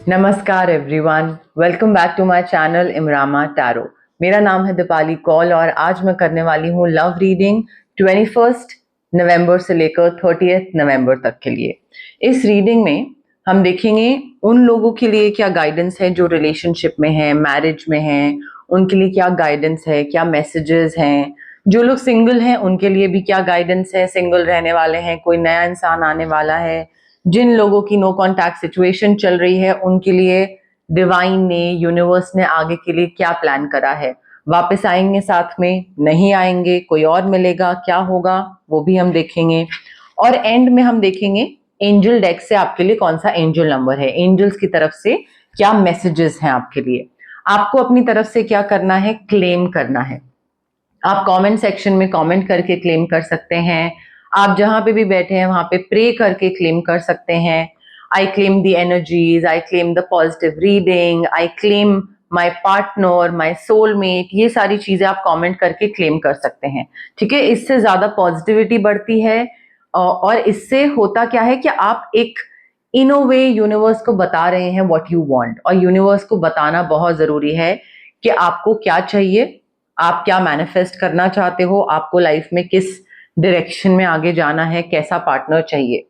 नमस्कार everyone, welcome back to my channel Imrama Tarot. मेरा नाम है दीपाली कौल और आज मैं करने वाली हूँ लव रीडिंग 21 नवंबर से लेकर 30 नवंबर तक के लिए। इस रीडिंग में हम देखेंगे उन लोगों के लिए क्या गाइडेंस है जो रिलेशनशिप में है, मैरिज में हैं, उनके लिए क्या गाइडेंस है, क्या मैसेजेस हैं। जो लोग सिंगल हैं उनके लिए भी क्या गाइडेंस है, सिंगल रहने वाले हैं, कोई नया इंसान आने वाला है, जिन लोगों की नो कॉन्टैक्ट सिचुएशन चल रही है उनके लिए डिवाइन ने, यूनिवर्स ने आगे के लिए क्या प्लान करा है। वापस आएंगे साथ में, नहीं आएंगे, कोई और मिलेगा, क्या होगा वो भी हम देखेंगे। और एंड में हम देखेंगे एंजल डेक से आपके लिए कौन सा एंजल नंबर है, एंजल्स की तरफ से क्या मैसेजेस हैं आपके लिए। आपको अपनी तरफ से क्या करना है, क्लेम करना है। आप कमेंट सेक्शन में कमेंट करके क्लेम कर सकते हैं। आप जहां पे भी बैठे हैं वहां पे प्रे करके क्लेम कर सकते हैं। आई claim the energies, I claim the positive reading, I claim my partner, my soulmate, ये सारी चीजें आप कमेंट करके क्लेम कर सकते हैं। ठीक है, इससे ज्यादा पॉजिटिविटी बढ़ती है और इससे होता क्या है कि आप एक इन अ वे यूनिवर्स को बता रहे हैं व्हाट यू वांट। और यूनिवर्स को बताना बहुत जरूरी है कि आपको क्या चाहिए, आप क्या मैनिफेस्ट करना चाहते हो, आपको लाइफ में किस डायरेक्शन में आगे जाना है, कैसा पार्टनर चाहिए।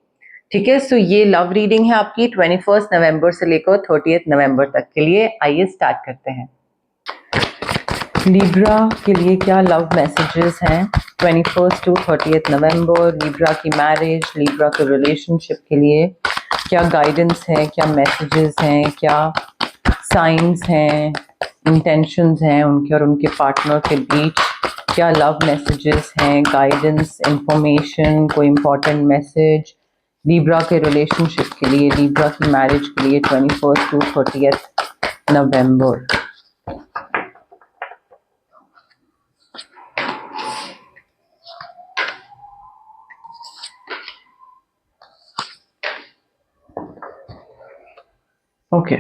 ठीक है, सो ये लव रीडिंग है आपकी 21 नवंबर से लेकर 30 नवंबर तक के लिए। आइए स्टार्ट करते हैं। लिब्रा के लिए क्या लव मैसेजेस हैं 21 टू 30 नवंबर, लिब्रा की मैरिज, लिब्रा के रिलेशनशिप के लिए क्या गाइडेंस है, क्या मैसेजेस हैं, क्या साइंस हैं, इंटेंशंस हैं उनके और उनके पार्टनर के बीच, क्या लव मैसेजेस हैं, गाइडेंस, इंफॉर्मेशन, कोई इंपॉर्टेंट मैसेज लिब्रा के रिलेशनशिप के लिए, लिब्रा की मैरिज के लिए 21 टू 30 नवंबर। ओके,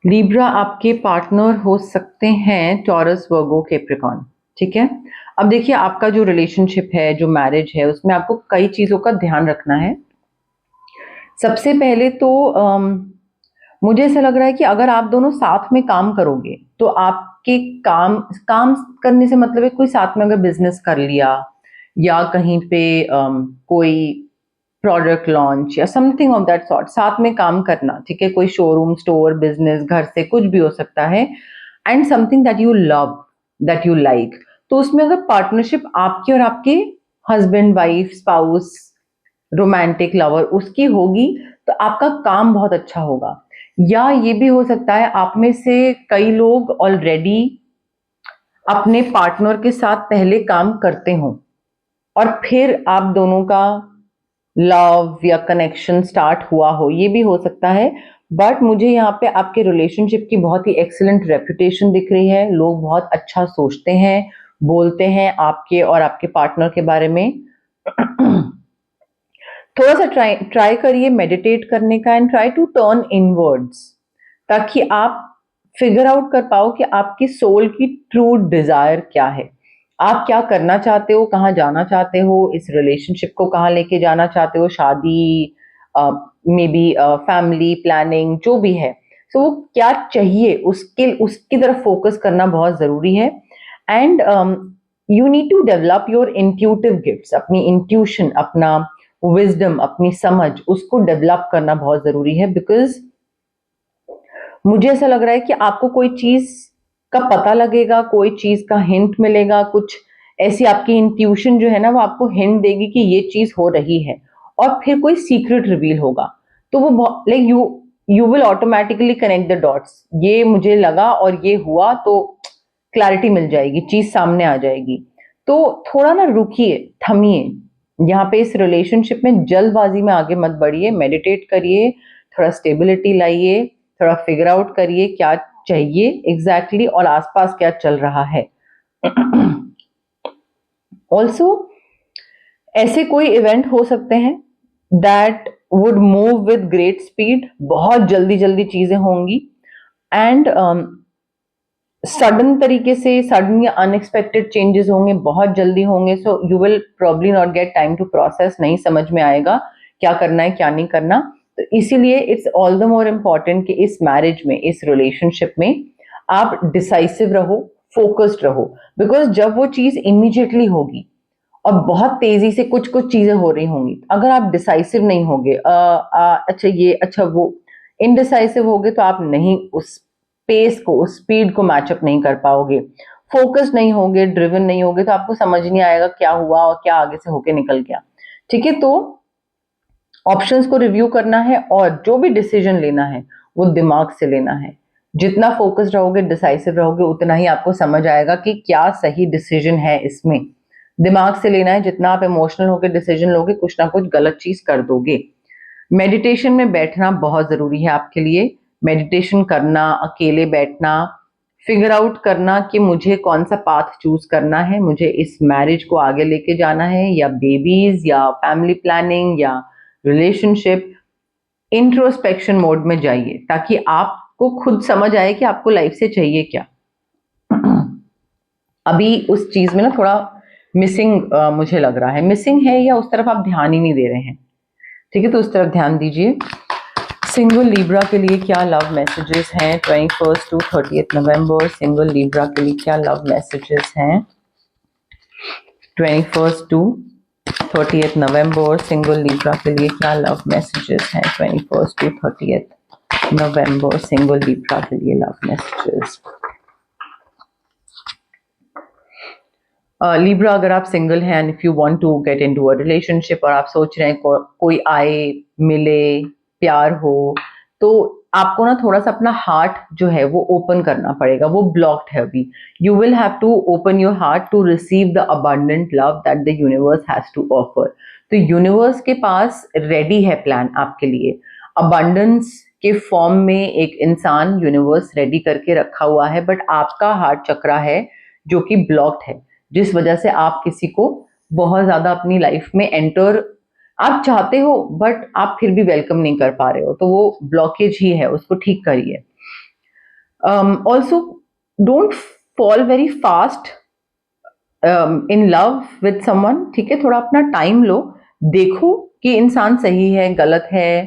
लिब्रा आपके पार्टनर हो सकते हैं टॉरस, वर्गो, कैप्रिकॉर्न। ठीक है, अब देखिए आपका जो रिलेशनशिप है, जो मैरिज है, उसमें आपको कई चीज़ों का ध्यान रखना है। सबसे पहले तो मुझे ऐसा लग रहा है कि अगर आप दोनों साथ में काम करोगे तो आपके काम काम करने से मतलब है कोई साथ में अगर बिजनेस कर लिया या कहीं पे कोई प्रोडक्ट लॉन्च या समथिंग ऑफ दैट सॉर्ट, साथ में काम करना। ठीक है, कोई शोरूम, स्टोर, बिजनेस, घर से कुछ भी हो सकता है। And something that you love, that you like, तो उसमें अगर पार्टनरशिप आपकी और आपके husband, wife, spouse, romantic lover उसकी होगी तो आपका काम बहुत अच्छा होगा। या ये भी हो सकता है आप में से कई लोग ऑलरेडी अपने पार्टनर के साथ पहले काम करते हों और फिर आप दोनों का लव या कनेक्शन स्टार्ट हुआ हो, ये भी हो सकता है। बट मुझे यहाँ पे आपके रिलेशनशिप की बहुत ही एक्सीलेंट रेपुटेशन दिख रही है। लोग बहुत अच्छा सोचते हैं, बोलते हैं आपके और आपके पार्टनर के बारे में। थोड़ा सा ट्राई करिए मेडिटेट करने का and try to turn inwards, ताकि आप फिगर आउट कर पाओ कि आपकी सोल की ट्रू डिजायर क्या है। आप क्या करना चाहते हो, कहाँ जाना चाहते हो, इस रिलेशनशिप को कहाँ लेके जाना चाहते हो, शादी, मे बी फैमिली प्लानिंग, जो भी है। सो वो क्या चाहिए उसके उसकी तरफ फोकस करना बहुत जरूरी है। And you need to develop your intuitive gifts, अपनी इंट्यूशन, अपना विजडम, अपनी समझ, उसको डेवलप करना बहुत जरूरी है। बिकॉज मुझे ऐसा लग रहा है कि आपको कोई चीज का पता लगेगा, कोई चीज का हिंट मिलेगा, कुछ ऐसी आपकी इंट्यूशन जो है ना वो आपको हिंट देगी कि ये चीज हो रही है। और फिर कोई सीक्रेट रिवील होगा तो वो like you will automatically connect the dots. ये मुझे लगा और ये हुआ तो क्लैरिटी मिल जाएगी, चीज सामने आ जाएगी। तो थोड़ा ना रुकिए, थमिए। यहाँ पे इस रिलेशनशिप में जल्दबाजी में आगे मत बढ़िए, मेडिटेट करिए, थोड़ा स्टेबिलिटी लाइए, थोड़ा फिगर आउट करिए क्या चाहिए एग्जैक्टली और आसपास क्या चल रहा है। ऑल्सो ऐसे कोई इवेंट हो सकते हैं that would move with great speed, बहुत जल्दी जल्दी चीजें होंगी एंड सडन तरीके से, सडन या अनएक्सपेक्टेड चेंजेस होंगे, बहुत जल्दी होंगे। So you will probably not get time to process, नहीं समझ में आएगा क्या करना है क्या नहीं करना। तो इसीलिए it's all the more important कि इस मैरिज में, इस रिलेशनशिप में आप डिसाइसिव रहो, फोकस्ड रहो, बिकॉज जब वो चीज इमीडिएटली होगी और बहुत तेजी से कुछ कुछ चीजें हो रही होंगी, अगर आप डिसाइसिव नहीं होगे, अच्छा ये अच्छा वो, इनडिसाइसिव होगे तो आप नहीं उस पेस को, उस स्पीड को मैचअप नहीं कर पाओगे, फोकस नहीं होगे, ड्रिवन नहीं होगे, तो आपको समझ नहीं आएगा क्या हुआ और क्या आगे से होके निकल गया। ठीक है, तो ऑप्शंस को रिव्यू करना है और जो भी डिसीजन लेना है वो दिमाग से लेना है। जितना फोकस्ड रहोगे, डिसाइसिव रहोगे, उतना ही आपको समझ आएगा कि क्या सही डिसीजन है इसमें। दिमाग से लेना है, जितना आप इमोशनल होकर डिसीजन लोगे, कुछ ना कुछ गलत चीज कर दोगे। मेडिटेशन में बैठना बहुत जरूरी है आपके लिए। मेडिटेशन करना, अकेले बैठना, फिगर आउट करना कि मुझे कौन सा पाथ चूज करना है, मुझे इस मैरिज को आगे लेके जाना है या बेबीज या फैमिली प्लानिंग या रिलेशनशिप। इंट्रोस्पेक्शन मोड में जाइए ताकि आपको खुद समझ आए कि आपको लाइफ से चाहिए क्या। अभी उस चीज में ना थोड़ा मिसिंग मुझे लग रहा है, मिसिंग है या उस तरफ आप ध्यान ही नहीं दे रहे हैं। ठीक है, तो उस तरफ ध्यान दीजिए। सिंगल लिब्रा के लिए क्या लव मैसेजेस हैं 21 टू 30 नवंबर? सिंगल लिब्रा के लिए क्या लव मैसेजेस हैं 21 टू 30 नवंबर? सिंगल लिब्रा के लिए क्या लव मैसेजेस हैं 21 टू 30 नवंबर? सिंगल लिब्रा के लिए लव मैसेजेस। लिब्रा, अगर आप सिंगल हैं and if you want to get into a relationship और आप सोच रहे हैं कोई आए, मिले, प्यार हो, तो आपको ना थोड़ा सा अपना हार्ट जो है वो ओपन करना पड़ेगा, वो ब्लॉक्ड है अभी। You will have to open your heart to receive the abundant love that the universe has to offer. तो यूनिवर्स के पास रेडी है प्लान आपके लिए। अबंडेंस के फॉर्म में एक इंसान यूनिवर्स रेडी करके रखा हुआ है, बट आपका हार्ट चक्रा है जो कि ब्लॉक्ड है, जिस वजह से आप किसी को बहुत ज्यादा अपनी लाइफ में एंटर आप चाहते हो बट आप फिर भी वेलकम नहीं कर पा रहे हो, तो वो ब्लॉकेज ही है, उसको ठीक करिए। Also don't fall very fast in love with someone. ठीक है, थोड़ा अपना टाइम लो, देखो कि इंसान सही है, गलत है,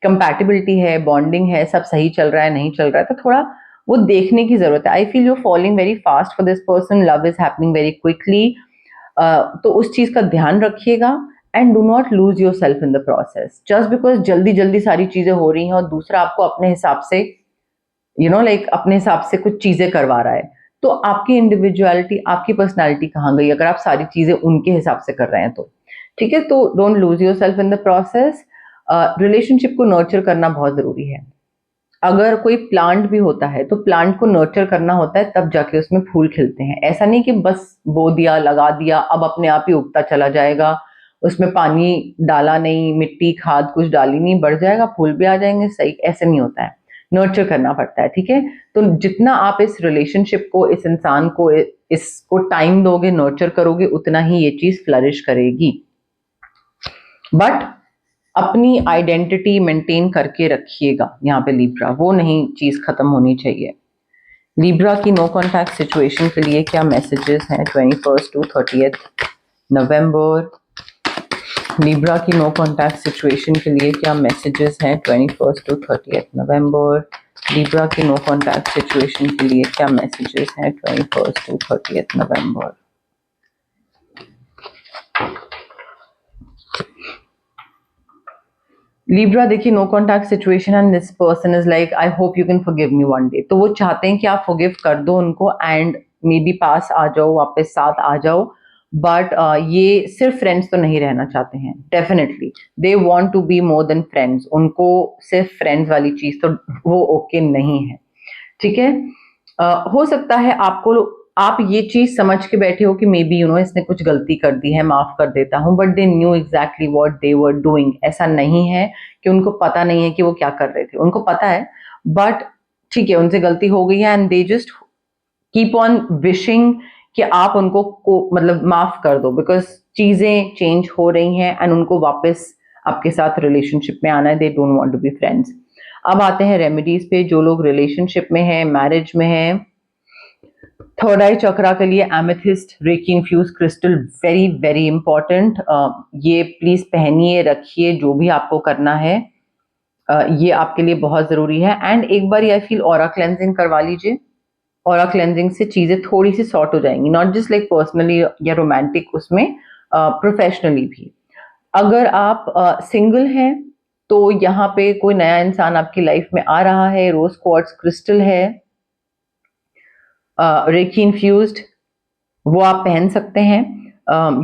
कंपैटिबिलिटी है, बॉन्डिंग है, सब सही चल रहा है, नहीं चल रहा है, तो थोड़ा वो देखने की जरूरत है। I feel you following very fast for this person, love is happening very quickly. तो उस चीज का ध्यान रखिएगा and do not lose your self in the process just because जल्दी जल्दी सारी चीजें हो रही हैं और दूसरा आपको अपने हिसाब से लाइक अपने हिसाब से कुछ चीजें करवा रहा है, तो आपकी इंडिविजुअलिटी, आपकी पर्सनैलिटी कहाँ गई अगर आप सारी चीजें उनके हिसाब से कर रहे हैं तो। ठीक है, तो don't lose your self in the process. Relationship को नर्चर करना बहुत जरूरी है। अगर कोई प्लांट भी होता है तो प्लांट को नर्चर करना होता है, तब जाके उसमें फूल खिलते हैं। ऐसा नहीं कि बस बो दिया, लगा दिया, अब अपने आप ही उगता चला जाएगा, उसमें पानी डाला नहीं, मिट्टी खाद कुछ डाली नहीं, बढ़ जाएगा, फूल भी आ जाएंगे, सही, ऐसे नहीं होता है, नर्चर करना पड़ता है। ठीक है, तो जितना आप इस रिलेशनशिप को, इस इंसान को, इसको टाइम दोगे, नर्चर करोगे, उतना ही ये चीज फ्लरिश करेगी। बट अपनी आइडेंटिटी मेंटेन करके रखिएगा यहाँ पे लिब्रा, वो नहीं चीज खत्म होनी चाहिए। लिब्रा की नो कॉन्टैक्ट सिचुएशन के लिए क्या मैसेजेस हैं 21 टू 30 नवंबर? लिब्रा की नो कॉन्टैक्ट सिचुएशन के लिए क्या मैसेजेस हैं 21 टू 30 नवंबर? लिब्रा की नो कॉन्टैक्ट सिचुएशन के लिए क्या मैसेजेस हैं 21 टू 30 नवंबर? लिब्रा, देखिए no contact situation and this person is like I hope you can forgive me one day. तो वो चाहते हैं कि आप फॉरगिव कर दो उनको एंड मे बी पास आ जाओ, वापस साथ आ जाओ, बट ये सिर्फ फ्रेंड्स तो नहीं रहना चाहते हैं। Definitely they want to be more than friends, उनको सिर्फ फ्रेंड्स वाली चीज तो वो ओके नहीं है। ठीक है, हो सकता है आप ये चीज समझ के बैठे हो कि मे बी इसने कुछ गलती कर दी है, माफ कर देता हूं, but they knew exactly what they were doing. ऐसा नहीं है कि उनको पता नहीं है कि वो क्या कर रहे थे, उनको पता है, बट ठीक है, उनसे गलती हो गई है and they just keep on wishing कि आप उनको मतलब माफ कर दो, बिकॉज चीजें चेंज हो रही हैं एंड उनको वापस आपके साथ रिलेशनशिप में आना है। They don't want to be friends. अब आते हैं रेमेडीज पे। जो लोग रिलेशनशिप में हैं, मैरिज में हैं, थर्ड आई चक्रा के लिए amethyst reiki infused crystal very very important. ये प्लीज पहनिए, रखिए, जो भी आपको करना है। ये आपके लिए बहुत ज़रूरी है। एंड एक बार आई फील ऑरा क्लेंजिंग करवा लीजिए। ऑरा क्लेंजिंग से चीज़ें थोड़ी सी सॉर्ट हो जाएंगी, नॉट जस्ट लाइक पर्सनली या रोमांटिक, उसमें प्रोफेशनली भी। अगर आप सिंगल हैं तो यहाँ पे कोई नया इंसान आपकी लाइफ में आ रहा है, रोज क्वार्ट्ज क्रिस्टल है, रेकी इन्फ्यूज्ड, वो आप पहन सकते हैं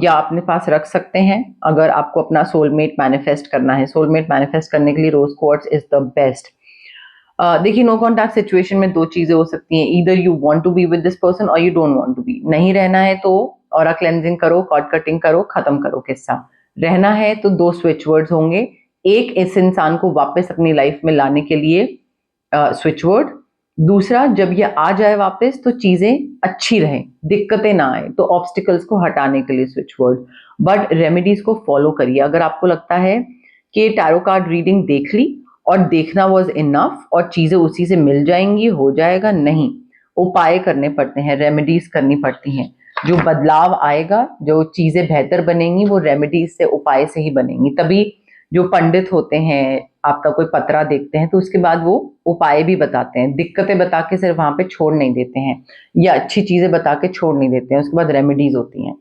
या अपने पास रख सकते हैं अगर आपको अपना सोलमेट मैनिफेस्ट करना है। सोलमेट मैनिफेस्ट करने के लिए rose quartz is the best. देखिए, नो कॉन्टैक्ट सिचुएशन में दो चीजें हो सकती हैं, either you want to be with this person or you don't want to be. नहीं रहना है तो ऑरा क्लेंजिंग करो, कॉर्ड कटिंग करो, खत्म करो किस्सा। रहना है तो दो स्विच वर्ड्स होंगे, एक इस इंसान को वापस अपनी लाइफ में लाने के लिए स्विच वर्ड, दूसरा जब ये आ जाए वापस तो चीजें अच्छी रहें, दिक्कतें ना आए, तो ऑब्स्टिकल्स को हटाने के लिए स्विच वर्ड। बट रेमेडीज को फॉलो करिए। अगर आपको लगता है कि टैरो कार्ड रीडिंग देख ली और देखना वॉज इनफ और चीजें उसी से मिल जाएंगी, हो जाएगा, नहीं, उपाय करने पड़ते हैं, रेमेडीज करनी पड़ती हैं। जो बदलाव आएगा, जो चीजें बेहतर बनेंगी, वो रेमेडीज से, उपाय से ही बनेंगी। तभी जो पंडित होते हैं, आपका कोई पतरा देखते हैं तो उसके बाद वो उपाय भी बताते हैं, दिक्कतें बता के सिर्फ वहां पे छोड़ नहीं देते हैं, या अच्छी चीजें बता के छोड़ नहीं देते हैं, उसके बाद रेमेडीज होती हैं।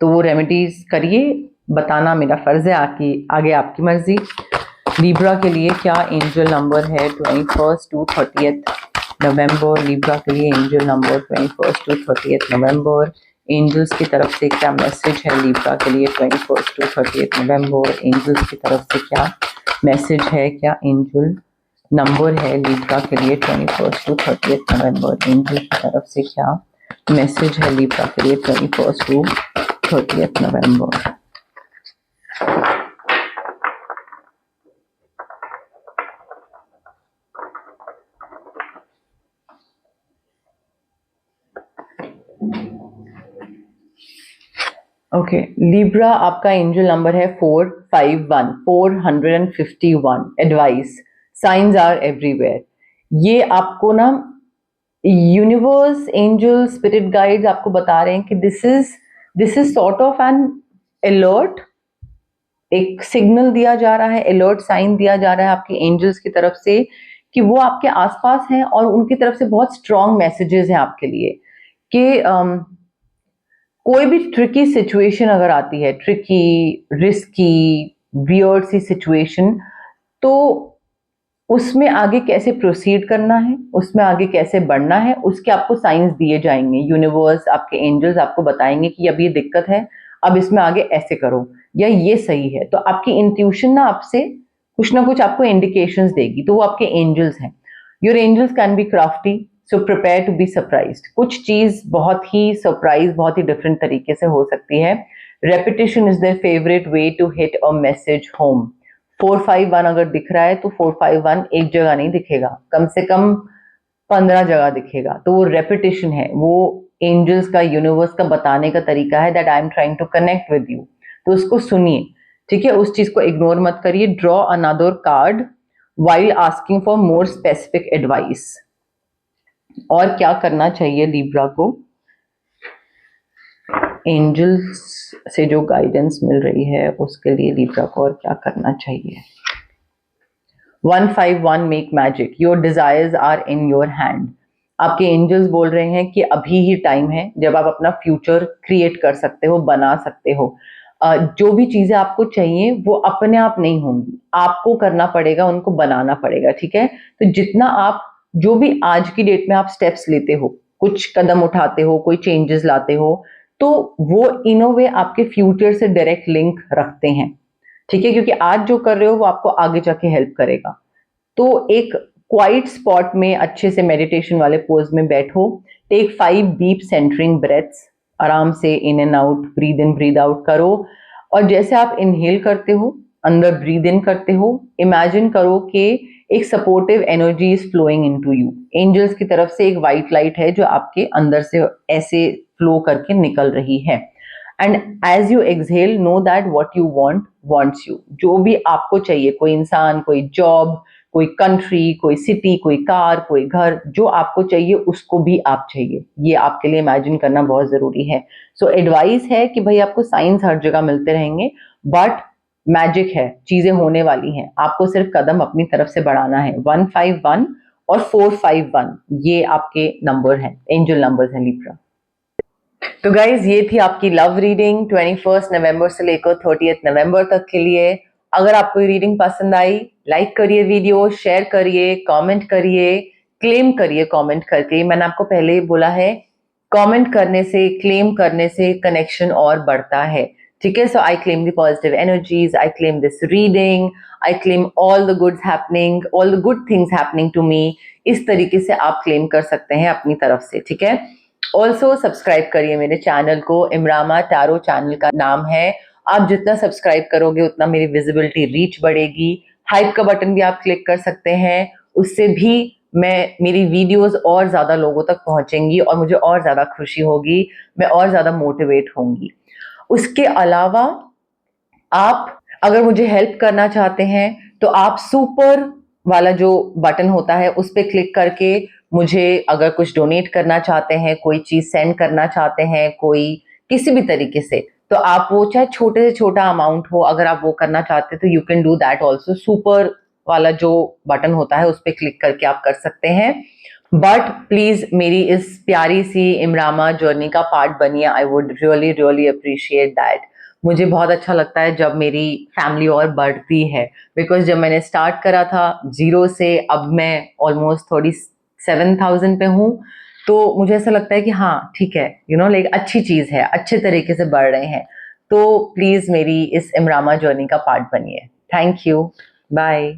तो वो रेमेडीज करिए, बताना मेरा फर्ज है, आगे आपकी मर्जी। लिब्रा के लिए क्या एंजल नंबर है 21 टू 30 नवंबर? लिब्रा के लिए angel number 21 to 30 November. Angels की तरफ से क्या मैसेज है लिब्रा के लिए 21 टू 30 नवंबर? एंजल्स की तरफ से क्या मैसेज है, क्या एंजल नंबर है लिब्रा के लिए 21 टू 30 नवंबर? एंजल की तरफ से क्या मैसेज है लिब्रा के लिए 21 टू 30 नवंबर? ओके, लिब्रा आपका एंजल नंबर है 451, 451। Advice, signs are everywhere. ये आपको ना यूनिवर्स, एंजल, स्पिरिट गाइड्स आपको बता रहे हैं कि this is sort of N alert, एक सिग्नल दिया जा रहा है, अलर्ट साइन दिया जा रहा है आपके एंजल्स की तरफ से कि वो आपके आसपास हैं और उनकी तरफ से बहुत स्ट्रॉन्ग मैसेजेस हैं आपके लिए कि कोई भी ट्रिकी सिचुएशन अगर आती है, ट्रिकी, रिस्की, वियर्ड सी सिचुएशन, तो उसमें आगे कैसे प्रोसीड करना है, उसमें आगे कैसे बढ़ना है, उसके आपको साइंस दिए जाएंगे। यूनिवर्स, आपके एंजल्स आपको बताएंगे कि अब ये दिक्कत है, अब इसमें आगे ऐसे करो, या ये सही है। तो आपकी इंट्यूशन ना कुछ आपको इंडिकेशंस देगी, तो वो आपके एंजल्स हैं। Your angels can be crafty, so prepare to be surprised. कुछ चीज बहुत ही सरप्राइज, बहुत ही डिफरेंट तरीके से हो सकती है। Repetition is their favourite way to hit a message home. 451 अगर दिख रहा है तो 451 एक जगह नहीं दिखेगा, कम से कम 15 जगह दिखेगा। तो वो रेपिटेशन है, वो एंजल्स का, यूनिवर्स का बताने का तरीका है that I am trying to connect with you. तो उसको सुनिए, ठीक है, उस चीज को इग्नोर मत करिए। Draw another card while asking for more specific advice. और क्या करना चाहिए लिब्रा को? एंजल्स से जो गाइडेंस मिल रही है उसके लिए लिब्रा को और क्या करना चाहिए? 151 make magic, your desires are in your hand. आपके एंजल्स बोल रहे हैं कि अभी ही टाइम है जब आप अपना फ्यूचर क्रिएट कर सकते हो, बना सकते हो। जो भी चीजें आपको चाहिए वो अपने आप नहीं होंगी, आपको करना पड़ेगा, उनको बनाना पड़ेगा, ठीक है? तो जितना आप, जो भी आज की डेट में आप स्टेप्स लेते हो, कुछ कदम उठाते हो, कोई चेंजेस लाते हो, तो वो इन अ वे आपके फ्यूचर से डायरेक्ट लिंक रखते हैं, ठीक है? क्योंकि आज जो कर रहे हो वो आपको आगे जाके हेल्प करेगा। तो एक क्वाइट स्पॉट में अच्छे से मेडिटेशन वाले पोज में बैठो। टेक 5 डीप सेंटरिंग ब्रेथ्स, आराम से in and out, breathe in breathe out करो। और जैसे आप इनहेल करते हो, अंदर ब्रीद इन करते हो, इमेजिन करो कि एक supportive energy is flowing into you. Angels की तरफ से एक वाइट लाइट है जो आपके अंदर से ऐसे फ्लो करके निकल रही है। And as you exhale, know that what you want wants you. जो भी आपको चाहिए, कोई इंसान, कोई जॉब, कोई कंट्री, कोई सिटी, कोई कार, कोई घर, जो आपको चाहिए उसको भी आप चाहिए। ये आपके लिए इमेजिन करना बहुत जरूरी है। सो एडवाइस है कि भाई आपको साइंस हर जगह मिलते रहेंगे, बट मैजिक है, चीजें होने वाली हैं, आपको सिर्फ कदम अपनी तरफ से बढ़ाना है। 151 और 451 ये आपके नंबर हैं, एंजल नंबर्स हैं लिब्रा। तो गाइज ये थी आपकी लव रीडिंग 21 नवंबर से लेकर 30 नवंबर तक के लिए। अगर आपको ये रीडिंग पसंद आई, लाइक करिए वीडियो, शेयर करिए, कमेंट करिए, क्लेम करिए कमेंट करके। मैंने आपको पहले ही बोला है, कमेंट करने से, क्लेम करने से कनेक्शन और बढ़ता है, ठीक है। So I claim the positive energies, I claim this reading, I claim all the goods happening, all the good things happening to me. इस तरीके से आप क्लेम कर सकते हैं अपनी तरफ से, ठीक है। ऑल्सो सब्सक्राइब करिए मेरे चैनल को, इमरामा टैरो चैनल का नाम है। आप जितना सब्सक्राइब करोगे उतना मेरी विजिबिलिटी, रीच बढ़ेगी। हाइप का बटन भी आप क्लिक कर सकते हैं, उससे भी मेरी वीडियोस और ज्यादा लोगों तक पहुंचेंगी और मुझे और ज्यादा खुशी होगी, मैं और ज्यादा मोटिवेट होंगी। उसके अलावा आप अगर मुझे हेल्प करना चाहते हैं तो आप सुपर वाला जो बटन होता है उस पर क्लिक करके मुझे अगर कुछ डोनेट करना चाहते हैं, कोई चीज सेंड करना चाहते हैं, कोई किसी भी तरीके से, तो आप वो चाहे छोटे से छोटा अमाउंट हो, अगर आप वो करना चाहते हैं तो you can do that also. Super वाला जो बटन होता है उस पर क्लिक करके आप कर सकते हैं। बट प्लीज मेरी इस प्यारी सी इमरामा जर्नी का पार्ट बनिए, I would really really appreciate that. मुझे बहुत अच्छा लगता है जब मेरी फैमिली और बढ़ती है, बिकॉज जब मैंने स्टार्ट करा था 0 से, अब मैं ऑलमोस्ट 37,000 पे हूँ। तो मुझे ऐसा लगता है कि हाँ ठीक है, यू नो लाइक अच्छी चीज है, अच्छे तरीके से बढ़ रहे हैं। तो प्लीज मेरी इस इमरामा जर्नी का पार्ट बनिए। Thank you, bye.